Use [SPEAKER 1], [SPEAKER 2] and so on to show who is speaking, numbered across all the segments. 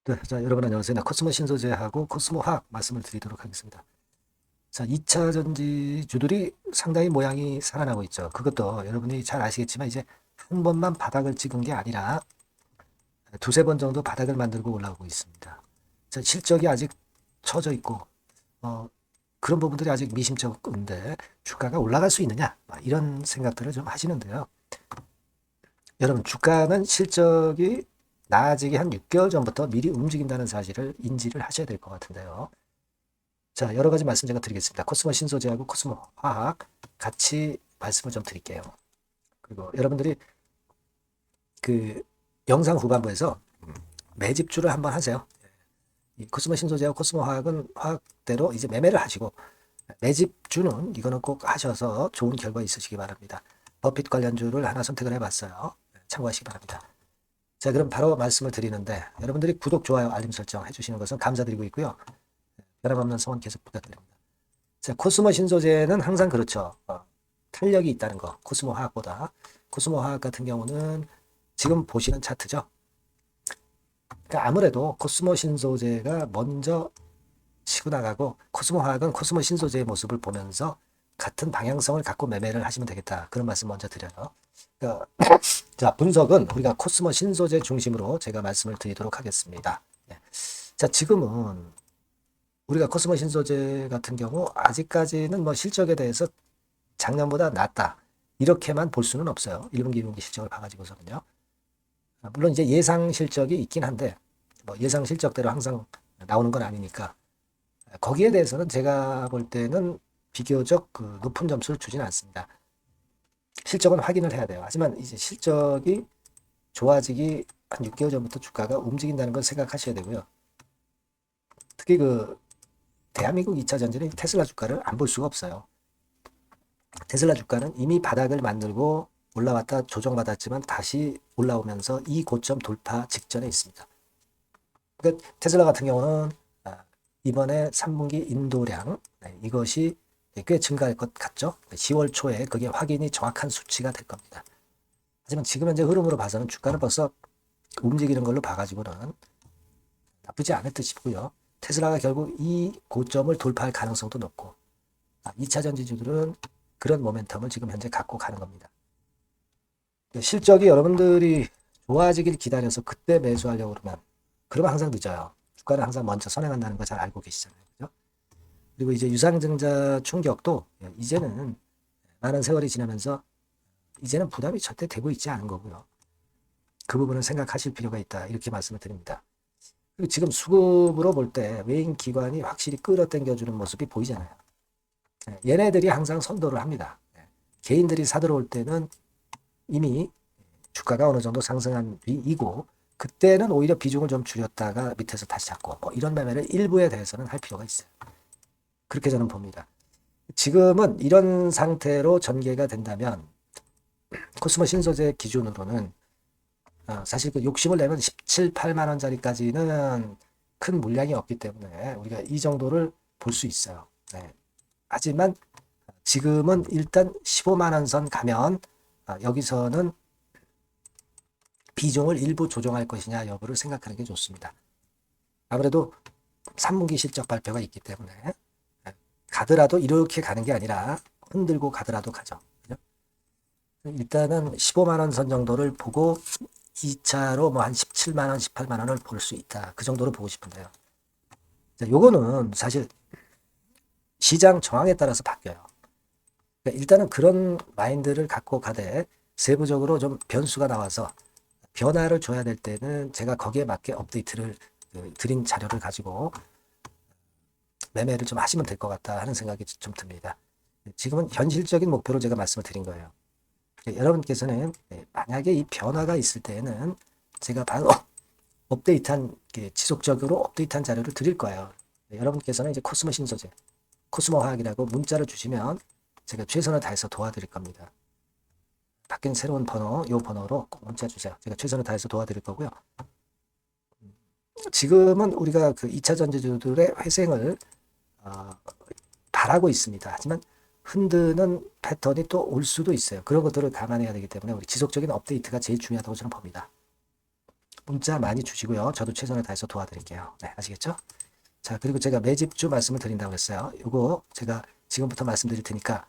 [SPEAKER 1] 네, 자, 여러분 안녕하세요. 나 코스모 신소재하고 코스모 화학 말씀을 드리도록 하겠습니다. 자, 2차 전지주들이 상당히 모양이 살아나고 있죠. 그것도 여러분이 잘 아시겠지만 이제 한 번만 바닥을 찍은 게 아니라 두세 번 정도 바닥을 만들고 올라오고 있습니다. 자, 실적이 아직 처져 있고 어, 그런 부분들이 아직 미심쩍은데 주가가 올라갈 수 있느냐? 이런 생각들을 좀 하시는데요. 여러분 주가는 실적이 나아지기 한 6개월 전부터 미리 움직인다는 사실을 인지를 하셔야 될 것 같은데요. 자, 여러 가지 말씀 제가 드리겠습니다. 코스모 신소재하고 코스모 화학 같이 말씀을 좀 드릴게요. 그리고 여러분들이 그 영상 후반부에서 매집주를 한번 하세요. 이 코스모 신소재하고 코스모 화학은 화학대로 이제 매매를 하시고 매집주는 이거는 꼭 하셔서 좋은 결과 있으시기 바랍니다. 버핏 관련주를 하나 선택을 해봤어요. 참고하시기 바랍니다. 자, 그럼 바로 말씀을 드리는데 여러분들이 구독, 좋아요, 알림 설정 해주시는 것은 감사드리고 있고요. 변함없는 성원 계속 부탁드립니다. 자, 코스모 신소재는 항상 그렇죠. 탄력이 있다는 거. 코스모 화학보다. 코스모 화학 같은 경우는 지금 보시는 차트죠. 그러니까 아무래도 코스모 신소재가 먼저 치고 나가고 코스모 화학은 코스모 신소재의 모습을 보면서 같은 방향성을 갖고 매매를 하시면 되겠다. 그런 말씀 먼저 드려요. 그러니까 자, 분석은 우리가 코스모 신소재 중심으로 제가 말씀을 드리도록 하겠습니다. 예. 자, 지금은 우리가 코스모 신소재 같은 경우 아직까지는 뭐 실적에 대해서 작년보다 낫다. 이렇게만 볼 수는 없어요. 1분기, 2분기 실적을 봐가지고서는요. 물론 이제 예상 실적이 있긴 한데 뭐 예상 실적대로 항상 나오는 건 아니니까 거기에 대해서는 제가 볼 때는 비교적 그 높은 점수를 주지는 않습니다. 실적은 확인을 해야 돼요. 하지만 이제 실적이 좋아지기 한 6개월 전부터 주가가 움직인다는 걸 생각하셔야 되고요. 특히 그 대한민국 2차 전지는 테슬라 주가를 안 볼 수가 없어요. 테슬라 주가는 이미 바닥을 만들고 올라왔다 조정받았지만 다시 올라오면서 이 고점 돌파 직전에 있습니다. 그러니까 테슬라 같은 경우는 이번에 3분기 인도량 이것이 꽤 증가할 것 같죠. 10월 초에 그게 확인이 정확한 수치가 될 겁니다. 하지만 지금 현재 흐름으로 봐서는 주가는 벌써 움직이는 걸로 봐가지고는 나쁘지 않을 듯 싶고요. 테슬라가 결국 이 고점을 돌파할 가능성도 높고 2차 전지주들은 그런 모멘텀을 지금 현재 갖고 가는 겁니다. 실적이 여러분들이 좋아지길 기다려서 그때 매수하려고 그러면 항상 늦어요. 주가는 항상 먼저 선행한다는 거 잘 알고 계시잖아요. 그죠? 그리고 이제 유상증자 충격도 이제는 많은 세월이 지나면서 이제는 부담이 절대 되고 있지 않은 거고요. 그 부분을 생각하실 필요가 있다. 이렇게 말씀을 드립니다. 그리고 지금 수급으로 볼 때 외인 기관이 확실히 끌어당겨주는 모습이 보이잖아요. 얘네들이 항상 선도를 합니다. 개인들이 사들어올 때는 이미 주가가 어느 정도 상승한 뒤이고 그때는 오히려 비중을 좀 줄였다가 밑에서 다시 잡고 뭐 이런 매매를 일부에 대해서는 할 필요가 있어요. 그렇게 저는 봅니다. 지금은 이런 상태로 전개가 된다면 코스모 신소재 기준으로는 사실 그 욕심을 내면 17, 8만 원짜리까지는 큰 물량이 없기 때문에 우리가 이 정도를 볼 수 있어요. 네. 하지만 지금은 일단 15만 원 선 가면 여기서는 비중을 일부 조정할 것이냐 여부를 생각하는 게 좋습니다. 아무래도 3분기 실적 발표가 있기 때문에 가더라도 이렇게 가는 게 아니라 흔들고 가더라도 가죠. 일단은 15만 원 선 정도를 보고 2차로 뭐 한 17만 원, 18만 원을 볼 수 있다. 그 정도로 보고 싶은데요. 요거는 사실 시장 정황에 따라서 바뀌어요. 그러니까 일단은 그런 마인드를 갖고 가되 세부적으로 좀 변수가 나와서 변화를 줘야 될 때는 제가 거기에 맞게 업데이트를 드린 자료를 가지고 매매를 좀 하시면 될 것 같다 하는 생각이 좀 듭니다. 지금은 현실적인 목표로 제가 말씀을 드린 거예요. 여러분께서는 만약에 이 변화가 있을 때에는 제가 바로 업데이트한 지속적으로 업데이트한 자료를 드릴 거예요. 여러분께서는 이제 코스모 신소재, 코스모 화학이라고 문자를 주시면 제가 최선을 다해서 도와드릴 겁니다. 바뀐 새로운 번호, 요 번호로 꼭 문자 주세요. 제가 최선을 다해서 도와드릴 거고요. 지금은 우리가 그 2차 전지주들의 회생을 바라고 있습니다. 하지만 흔드는 패턴이 또 올 수도 있어요. 그런 것들을 감안해야 되기 때문에 우리 지속적인 업데이트가 제일 중요하다고 저는 봅니다. 문자 많이 주시고요. 저도 최선을 다해서 도와드릴게요. 네, 아시겠죠? 자, 그리고 제가 매집주 말씀을 드린다고 했어요. 이거 제가 지금부터 말씀드릴 테니까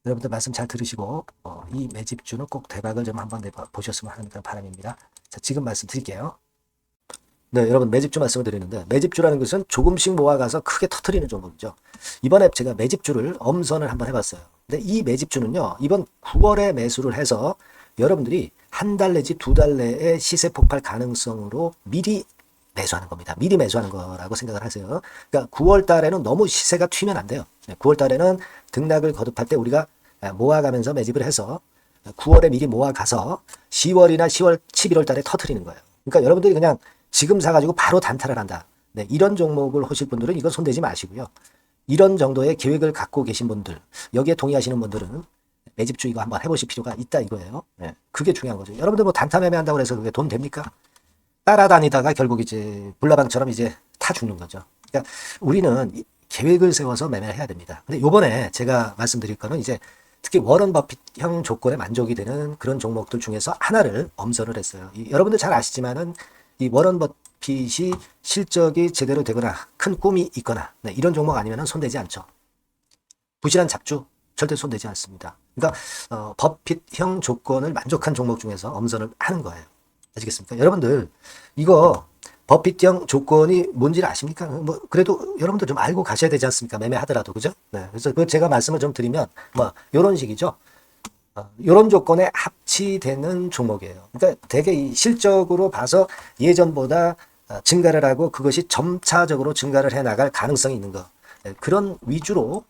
[SPEAKER 1] 여러분들 말씀 잘 들으시고 이 매집주는 꼭 대박을 좀 한번 보셨으면 하는 그런 바람입니다. 자, 지금 말씀드릴게요. 네, 여러분 매집주 말씀을 드리는데 매집주라는 것은 조금씩 모아가서 크게 터트리는 종목이죠. 이번에 제가 매집주를 엄선을 한번 해봤어요. 근데 이 매집주는요, 이번 9월에 매수를 해서 여러분들이 한 달 내지 두 달 내에 시세 폭발 가능성으로 미리 매수하는 겁니다. 미리 매수하는 거라고 생각을 하세요. 그러니까 9월 달에는 너무 시세가 튀면 안 돼요. 9월 달에는 등락을 거듭할 때 우리가 모아가면서 매집을 해서 9월에 미리 모아가서 10월이나 10월, 11월 달에 터트리는 거예요. 그러니까 여러분들이 그냥 지금 사가지고 바로 단타를 한다. 네, 이런 종목을 하실 분들은 이건 손대지 마시고요. 이런 정도의 계획을 갖고 계신 분들, 여기에 동의하시는 분들은 매집주 이거 한번 해보실 필요가 있다 이거예요. 네, 그게 중요한 거죠. 여러분들 뭐 단타 매매한다고 해서 그게 돈 됩니까? 따라다니다가 결국 이제 불나방처럼 이제 타 죽는 거죠. 그러니까 우리는 계획을 세워서 매매를 해야 됩니다. 근데 요번에 제가 말씀드릴 거는 이제 특히 워런 버핏형 조건에 만족이 되는 그런 종목들 중에서 하나를 엄선을 했어요. 여러분들 잘 아시지만은 이 워런 버핏이 실적이 제대로 되거나 큰 꿈이 있거나 네, 이런 종목 아니면 손대지 않죠. 부실한 잡주 절대 손대지 않습니다. 그러니까 버핏형 조건을 만족한 종목 중에서 엄선을 하는 거예요. 아시겠습니까? 여러분들 이거 버핏형 조건이 뭔지를 아십니까? 뭐 그래도 여러분들 좀 알고 가셔야 되지 않습니까? 매매하더라도 그죠? 네, 그래서 그 제가 말씀을 좀 드리면 뭐 이런 식이죠. 이런 조건에 합치되는 종목이에요. 그러니까 되게 이 실적으로 봐서 예전보다 증가를 하고 그것이 점차적으로 증가를 해 나갈 가능성이 있는 거. 네, 그런 위주로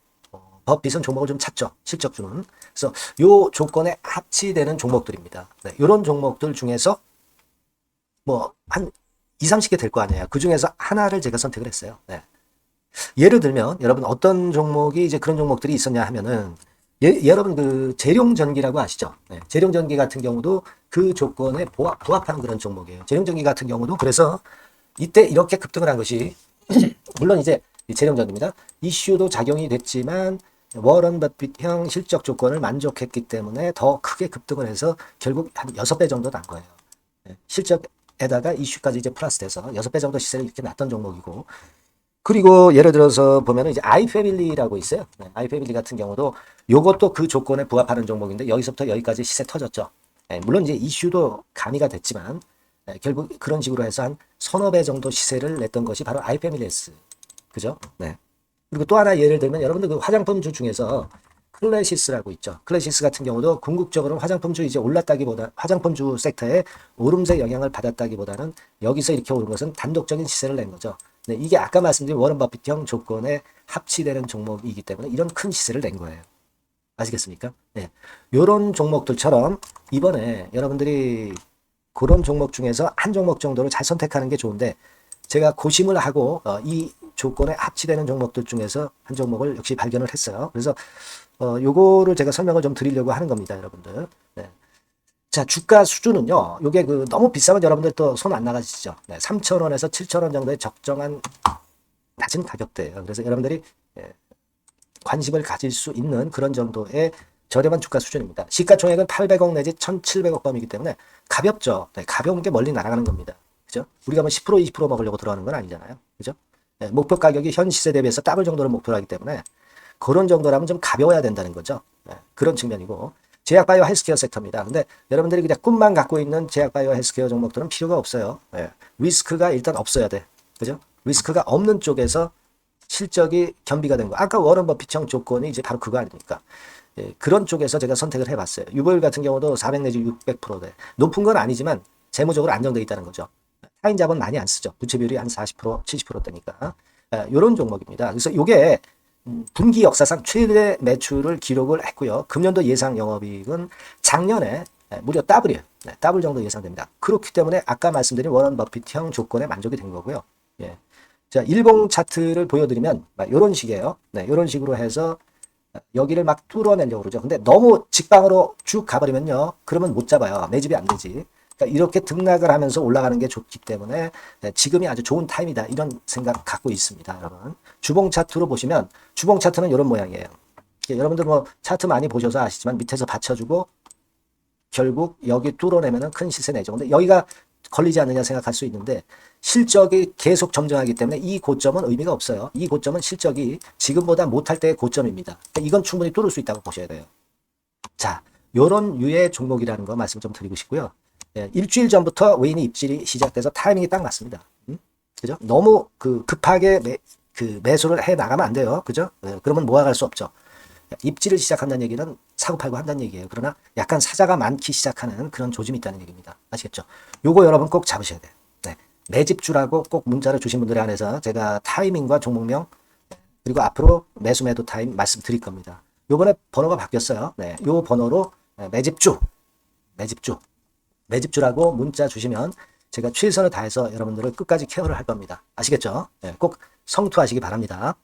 [SPEAKER 1] 버핏은 종목을 좀 찾죠. 실적주는. 그래서 요 조건에 합치되는 종목들입니다. 네, 이런 종목들 중에서 뭐 한 2, 30개 될 거 아니에요. 그 중에서 하나를 제가 선택을 했어요. 네. 예를 들면 여러분 어떤 종목이 이제 그런 종목들이 있었냐 하면은 여러분 그 재룡전기라고 아시죠? 네. 재룡전기 같은 경우도 그 조건에 부합하는 그런 종목이에요. 재룡전기 같은 경우도 그래서 이때 이렇게 급등을 한 것이 물론 이제 재룡전기입니다. 이슈도 작용이 됐지만 워런 버핏형 실적 조건을 만족했기 때문에 더 크게 급등을 해서 결국 한 6배 정도 난 거예요. 네. 실적에다가 이슈까지 이제 플러스돼서 6배 정도 시세를 이렇게 났던 종목이고 그리고 예를 들어서 보면은 이제 아이패밀리라고 있어요. 네, 아이패밀리 같은 경우도 요것도 그 조건에 부합하는 종목인데 여기서부터 여기까지 시세 터졌죠. 네, 물론 이제 이슈도 가미가 됐지만 결국 그런 식으로 해서 한 서너 배 정도 시세를 냈던 것이 바로 아이패밀리스. 그죠? 네. 그리고 또 하나 예를 들면 여러분들 그 화장품주 중에서 클래시스라고 있죠. 클래시스 같은 경우도 궁극적으로는 화장품주 이제 올랐다기보다 화장품주 섹터에 오름세 영향을 받았다기보다는 여기서 이렇게 오른 것은 단독적인 시세를 낸 거죠. 네, 이게 아까 말씀드린 워런 버핏형 조건에 합치되는 종목이기 때문에 이런 큰 시세를 낸 거예요. 아시겠습니까? 네. 요런 종목들처럼 이번에 여러분들이 그런 종목 중에서 한 종목 정도를 잘 선택하는 게 좋은데 제가 고심을 하고 이 조건에 합치되는 종목들 중에서 한 종목을 역시 발견을 했어요. 그래서 요거를 제가 설명을 좀 드리려고 하는 겁니다, 여러분들. 네. 자, 주가 수준은요. 요게 그 너무 비싸면 여러분들 또 손 안 나가시죠. 네, 3,000원에서 7,000원 정도의 적정한 낮은 가격대예요. 그래서 여러분들이 관심을 가질 수 있는 그런 정도의 저렴한 주가 수준입니다. 시가총액은 800억 내지 1,700억 범이기 때문에 가볍죠. 네, 가벼운 게 멀리 날아가는 겁니다. 그죠? 우리가 뭐 10% 20% 먹으려고 들어가는 건 아니잖아요. 그죠? 네, 목표 가격이 현 시세 대비해서 더블 정도를 목표로 하기 때문에 그런 정도라면 좀 가벼워야 된다는 거죠. 네, 그런 측면이고 제약바이오 헬스케어 섹터입니다. 근데 여러분들이 그냥 꿈만 갖고 있는 제약바이오 헬스케어 종목들은 필요가 없어요. 네, 리스크가 일단 없어야 돼. 그죠? 리스크가 없는 쪽에서 실적이 겸비가 된 거. 아까 워런 버핏형 조건이 이제 바로 그거 아닙니까? 예, 그런 쪽에서 제가 선택을 해봤어요. 유보율 같은 경우도 400 내지 600%대. 높은 건 아니지만 재무적으로 안정되어 있다는 거죠. 타인 자본 많이 안 쓰죠. 부채 비율이 한 40%, 70%대니까. 이런 종목입니다. 그래서 이게 분기 역사상 최대 매출을 기록을 했고요. 금년도 예상 영업이익은 작년에 무려 더블이에요. 네, 더블 정도 예상됩니다. 그렇기 때문에 아까 말씀드린 워런 버핏형 조건에 만족이 된 거고요. 예. 자, 일봉 차트를 보여드리면 이런 식이에요. 네, 이런 식으로 해서 여기를 막 뚫어내려고 그러죠. 근데 너무 직방으로 쭉 가버리면요. 그러면 못 잡아요. 매집이 안 되지. 그러니까 이렇게 등락을 하면서 올라가는 게 좋기 때문에 지금이 아주 좋은 타임이다. 이런 생각 갖고 있습니다. 여러분. 주봉 차트로 보시면 주봉 차트는 이런 모양이에요. 여러분들 뭐 차트 많이 보셔서 아시지만 밑에서 받쳐주고 결국 여기 뚫어내면은 큰 시세 내죠. 근데 여기가 걸리지 않느냐 생각할 수 있는데 실적이 계속 정정하기 때문에 이 고점은 의미가 없어요. 이 고점은 실적이 지금보다 못할 때의 고점입니다. 이건 충분히 뚫을 수 있다고 보셔야 돼요. 자, 요런 유의 종목이라는 거 말씀 좀 드리고 싶고요. 예, 일주일 전부터 외인이 입질이 시작돼서 타이밍이 딱 맞습니다. 그죠? 너무 급하게 매수를 해 나가면 안 돼요. 그죠? 예, 그러면 모아갈 수 없죠. 입질을 시작한다는 얘기는 사고팔고 한다는 얘기예요. 그러나 약간 사자가 많기 시작하는 그런 조짐이 있다는 얘기입니다. 아시겠죠? 요거 여러분 꼭 잡으셔야 돼요. 네. 매집주라고 꼭 문자를 주신 분들에 한해서 제가 타이밍과 종목명 그리고 앞으로 매수 매도 타임 말씀드릴 겁니다. 요번에 번호가 바뀌었어요. 네. 요 번호로 매집주라고 문자 주시면 제가 최선을 다해서 여러분들을 끝까지 케어를 할 겁니다. 아시겠죠? 네. 꼭 성투하시기 바랍니다.